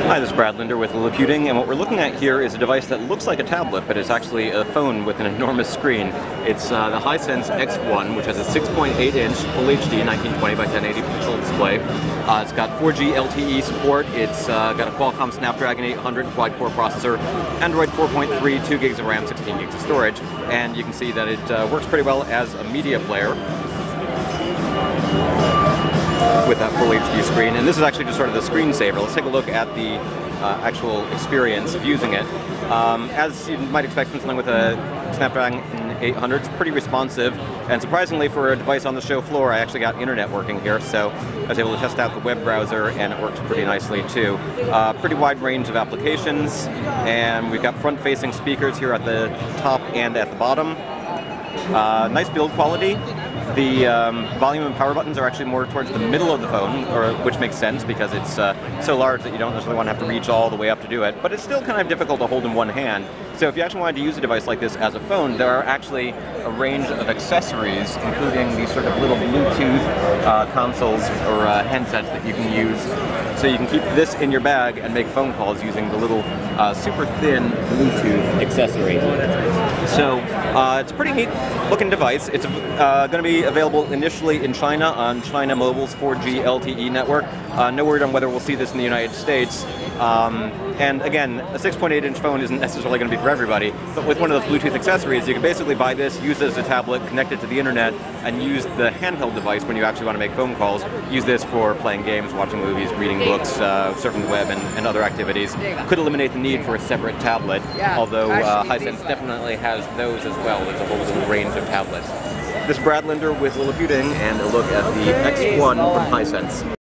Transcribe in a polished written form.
Hi, this is Brad Linder with Liliputing, and what we're looking at here is a device that looks like a tablet, but it's actually a phone with an enormous screen. It's the Hisense X1, which has a 6.8-inch Full HD 1920 by 1080 pixel display. It's got 4G LTE support. It's got a Qualcomm Snapdragon 800 quad-core processor, Android 4.3, 2 gigs of RAM, 16 gigs of storage, and you can see that it works pretty well as a media player with that Full HD screen. And this is actually just sort of the screensaver. Let's take a look at the actual experience of using it. As you might expect from something with a Snapdragon 800, it's pretty responsive, and surprisingly for a device on the show floor, I actually got internet working here, so I was able to test out the web browser, and it works pretty nicely too. Pretty wide range of applications, and we've got front-facing speakers here at the top and at the bottom. Nice build quality. The volume and power buttons are actually more towards the middle of the phone, which makes sense because it's so large that you don't necessarily want to have to reach all the way up to do it, but it's still kind of difficult to hold in one hand. So if you actually wanted to use a device like this as a phone, there are actually a range of accessories, including these sort of little Bluetooth consoles or headsets that you can use. So you can keep this in your bag and make phone calls using the little super thin Bluetooth accessory. So it's a pretty neat looking device. It's going to be available initially in China on China Mobile's 4G LTE network. No word on whether we'll see this in the United States. And again, a 6.8-inch phone isn't necessarily going to be for everybody, but with one of those Bluetooth accessories, you can basically buy this, use it as a tablet, connect it to the internet, and use the handheld device when you actually want to make phone calls. Use this for playing games, watching movies, reading books, surfing the web, and other activities. Could eliminate the need for a separate tablet, although Hisense definitely has those as well. There's a whole little range of tablets. This is Brad Linder with Liliputing, and a look at the X1 from Hisense.